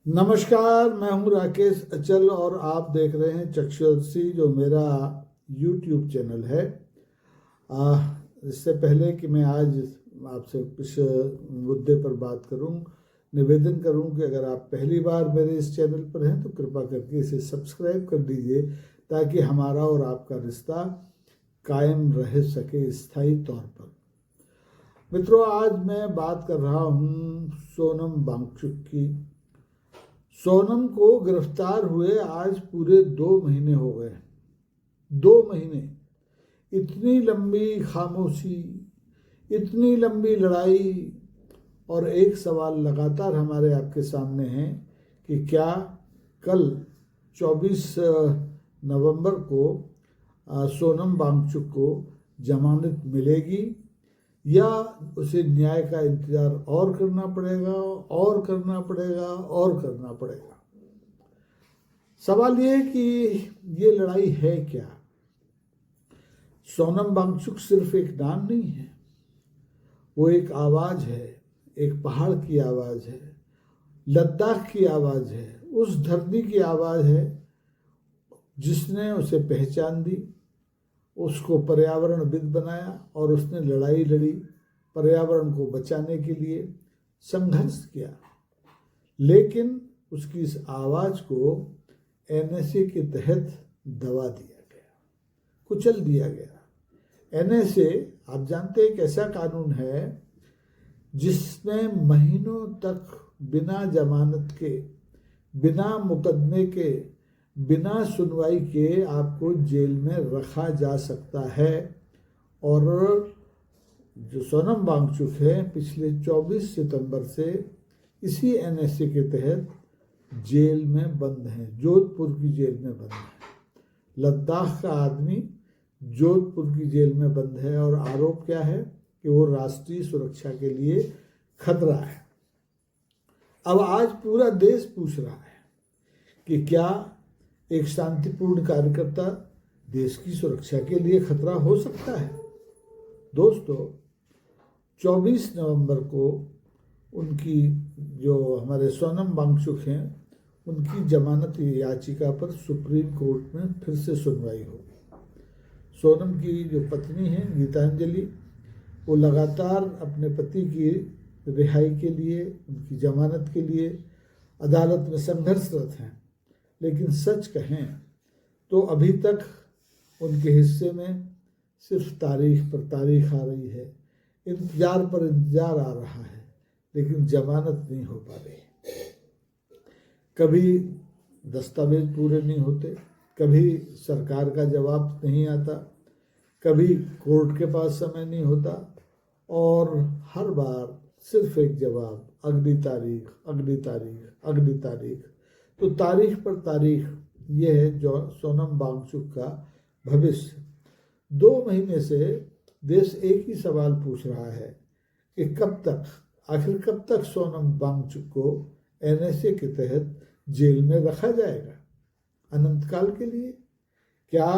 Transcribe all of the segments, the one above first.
नमस्कार, मैं हूं राकेश अचल और आप देख रहे हैं चक्षुदर्शी, जो मेरा YouTube चैनल है। इससे पहले कि मैं आज आपसे कुछ मुद्दे पर बात करूं, निवेदन करूं कि अगर आप पहली बार मेरे इस चैनल पर हैं तो कृपा करके इसे सब्सक्राइब कर दीजिए, ताकि हमारा और आपका रिश्ता कायम रह सके स्थायी तौर पर। मित्रों, आज मैं बात कर रहा हूं सोनम वांगचुक की। सोनम को गिरफ्तार हुए आज पूरे 2 महीने हो गए। 2 महीने, इतनी लंबी खामोशी, इतनी लंबी लड़ाई, और एक सवाल लगातार हमारे आपके सामने है कि क्या कल 24 नवंबर को सोनम वांगचुक को जमानत मिलेगी या उसे न्याय का इंतजार और करना पड़ेगा और करना पड़ेगा और करना पड़ेगा। सवाल ये है कि ये लड़ाई है क्या। सोनम वांगचुक सिर्फ एक नाम नहीं है, वो एक आवाज है, एक पहाड़ की आवाज है, लद्दाख की आवाज है, उस धरती की आवाज है जिसने उसे पहचान दी, उसको पर्यावरणविद बनाया और उसने लड़ाई लड़ी, पर्यावरण को बचाने के लिए संघर्ष किया। लेकिन उसकी इस आवाज़ को एनएसए के तहत दबा दिया गया, कुचल दिया गया। एनएसए, आप जानते हैं, एक ऐसा कानून है जिसमें महीनों तक बिना जमानत के, बिना मुकदमे के, बिना सुनवाई के आपको जेल में रखा जा सकता है। और जो सोनम वांगचुक है, पिछले 24 सितंबर से इसी एनएसए के तहत जेल में बंद है, जोधपुर की जेल में बंद है। लद्दाख का आदमी जोधपुर की जेल में बंद है और आरोप क्या है कि वो राष्ट्रीय सुरक्षा के लिए खतरा है। अब आज पूरा देश पूछ रहा है कि क्या एक शांतिपूर्ण कार्यकर्ता देश की सुरक्षा के लिए खतरा हो सकता है। दोस्तों, 24 नवंबर को उनकी, जो हमारे सोनम वांगचुक हैं, उनकी जमानत याचिका पर सुप्रीम कोर्ट में फिर से सुनवाई होगी। सोनम की जो पत्नी है गीतांजलि, वो लगातार अपने पति की रिहाई के लिए, उनकी जमानत के लिए अदालत में संघर्षरत हैं। लेकिन सच कहें तो अभी तक उनके हिस्से में सिर्फ तारीख पर तारीख आ रही है, इंतजार पर इंतजार आ रहा है, लेकिन जमानत नहीं हो पा रही। कभी दस्तावेज पूरे नहीं होते, कभी सरकार का जवाब नहीं आता, कभी कोर्ट के पास समय नहीं होता, और हर बार सिर्फ एक जवाब, अगली तारीख, अगली तारीख, अगली तारीख। तो तारीख पर तारीख, ये है जो सोनम वांगचुक का भविष्य। 2 महीने से देश एक ही सवाल पूछ रहा है कि कब तक, आखिर कब तक सोनम वांगचुक को एनएसए के तहत जेल में रखा जाएगा, अनंत काल के लिए। क्या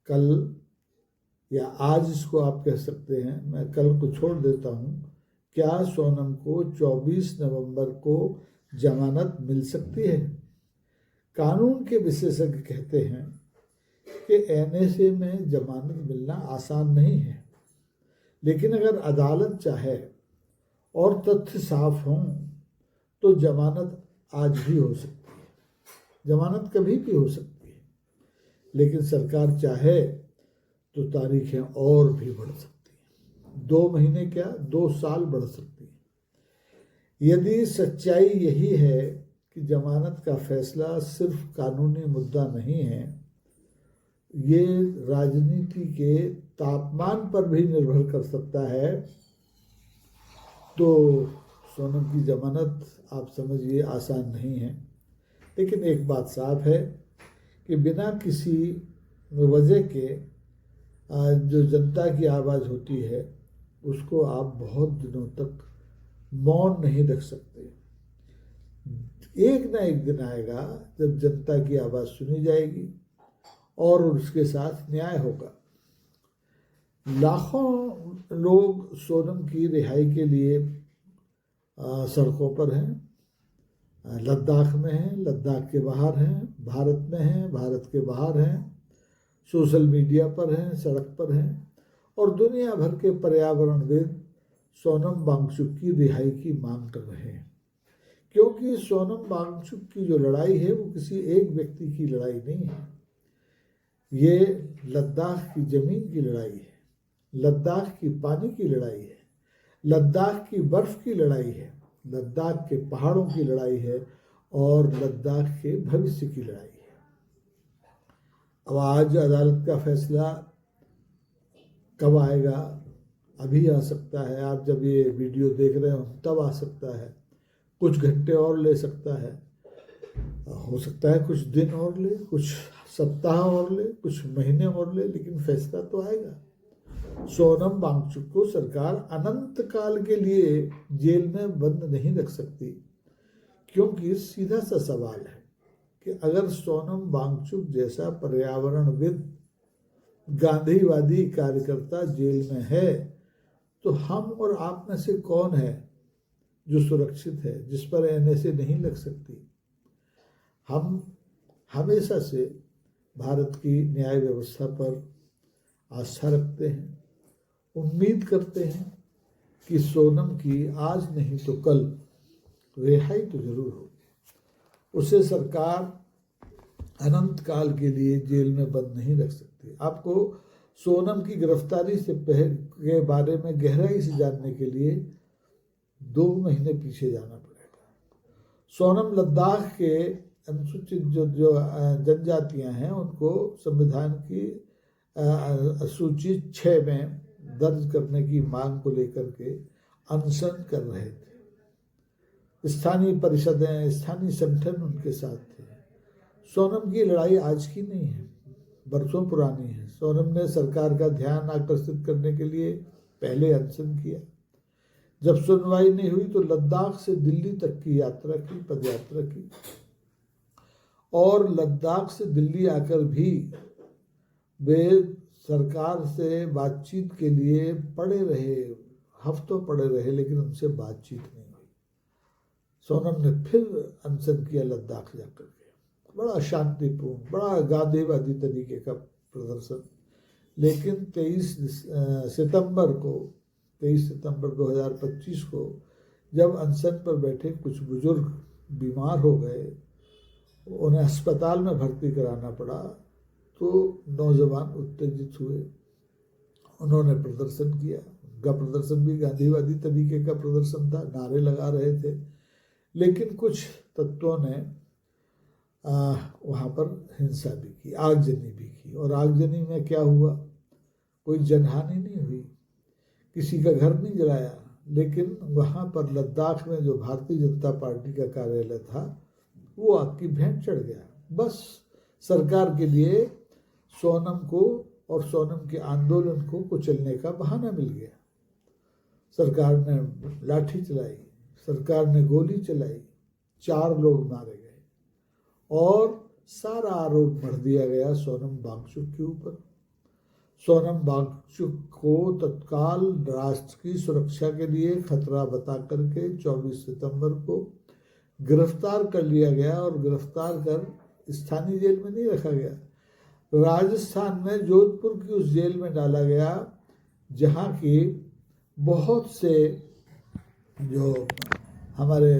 कल या आज, इसको आप कह सकते हैं, मैं कल को छोड़ देता हूँ, क्या सोनम को 24 नवंबर को जमानत मिल सकती है। कानून के विशेषज्ञ कहते हैं कि एनएसए में जमानत मिलना आसान नहीं है, लेकिन अगर अदालत चाहे और तथ्य साफ हों तो जमानत आज भी हो सकती है, जमानत कभी भी हो सकती है। लेकिन सरकार चाहे तो तारीखें और भी बढ़ सकती हैं। 2 महीने क्या, 2 साल बढ़ सकती है। यदि सच्चाई यही है कि जमानत का फैसला सिर्फ कानूनी मुद्दा नहीं है, ये राजनीति के तापमान पर भी निर्भर कर सकता है, तो सोनम की जमानत आप समझिए आसान नहीं है। लेकिन एक बात साफ है कि बिना किसी वजह के जो जनता की आवाज़ होती है, उसको आप बहुत दिनों तक मौन नहीं रख सकते। एक ना एक दिन आएगा जब जनता की आवाज़ सुनी जाएगी और उसके साथ न्याय होगा। लाखों लोग सोनम की रिहाई के लिए सड़कों पर हैं, लद्दाख में हैं, लद्दाख के बाहर हैं, भारत में हैं, भारत के बाहर हैं, सोशल मीडिया पर हैं, सड़क पर हैं और दुनिया भर के पर्यावरणविद सोनम वांगचुक की रिहाई की मांग कर रहे हैं। क्योंकि सोनम वांगचुक की जो लड़ाई है वो किसी एक व्यक्ति की लड़ाई नहीं है, ये लद्दाख की ज़मीन की लड़ाई है, लद्दाख की पानी की लड़ाई है, लद्दाख की बर्फ़ की लड़ाई है, लद्दाख के पहाड़ों की लड़ाई है और लद्दाख के भविष्य की लड़ाई है। अब आज अदालत का फैसला कब आएगा, अभी आ सकता है, आप जब ये वीडियो देख रहे हो तब आ सकता है, कुछ घंटे और ले सकता है, हो सकता है कुछ दिन और ले, कुछ सप्ताह और ले, कुछ महीने और ले, लेकिन फैसला तो आएगा। सोनम वांगचुक को सरकार अनंत काल के लिए जेल में बंद नहीं रख सकती, क्योंकि सीधा सा सवाल है कि अगर सोनम वांगचुक जैसा पर्यावरणविद गांधीवादी कार्यकर्ता जेल में है तो हम और आप में से कौन है जो सुरक्षित है, जिस पर एनएसए नहीं लग सकती। हम हमेशा से भारत की न्याय व्यवस्था पर आस्था रखते हैं, उम्मीद करते हैं कि सोनम की आज नहीं तो कल रिहाई तो जरूर हो, उसे सरकार अनंत काल के लिए जेल में बंद नहीं रख सकती। आपको सोनम की गिरफ्तारी से के बारे में गहराई से जानने के लिए 2 महीने पीछे जाना पड़ेगा। सोनम लद्दाख के अनुसूचित जो जनजातियां हैं उनको संविधान की सूची 6 में दर्ज करने की मांग को लेकर के अनशन कर रहे थे। स्थानीय परिषदें, स्थानीय संगठन उनके साथ थे। सोनम की लड़ाई आज की नहीं है, बरसों पुरानी है। सोनम ने सरकार का ध्यान आकर्षित करने के लिए पहले अनशन किया, जब सुनवाई नहीं हुई तो लद्दाख से दिल्ली तक की यात्रा की, पदयात्रा की और लद्दाख से दिल्ली आकर भी वे सरकार से बातचीत के लिए पड़े रहे, हफ्तों पड़े रहे, लेकिन उनसे बातचीत नहीं हुई। सोनम ने फिर अनशन किया लद्दाख जाकर के, बड़ा शांतिपूर्ण, बड़ा गांधीवादी तरीके का प्रदर्शन। लेकिन 23 सितंबर 2025 को जब अनशन पर बैठे कुछ बुजुर्ग बीमार हो गए, उन्हें अस्पताल में भर्ती कराना पड़ा, तो नौजवान उत्तेजित हुए, उन्होंने प्रदर्शन किया। उनका प्रदर्शन भी गांधीवादी तरीके का प्रदर्शन था, नारे लगा रहे थे, लेकिन कुछ तत्वों ने वहाँ पर हिंसा भी की, आगजनी भी की। और आगजनी में क्या हुआ, कोई जनहानि नहीं हुई, किसी का घर नहीं जलाया, लेकिन वहाँ पर लद्दाख में जो भारतीय जनता पार्टी का कार्यालय था वो आग की भेंट चढ़ गया। बस सरकार के लिए सोनम को और सोनम के आंदोलन को कुचलने का बहाना मिल गया। सरकार ने लाठी चलाई, सरकार ने गोली चलाई, 4 लोग मारे गए और सारा आरोप भर दिया गया सोनम वांगचुक के ऊपर। सोनम वांगचुक को तत्काल राष्ट्र की सुरक्षा के लिए खतरा बता करके 24 सितंबर को गिरफ्तार कर लिया गया और गिरफ्तार कर स्थानीय जेल में नहीं रखा गया, राजस्थान में जोधपुर की उस जेल में डाला गया जहाँ की बहुत से जो हमारे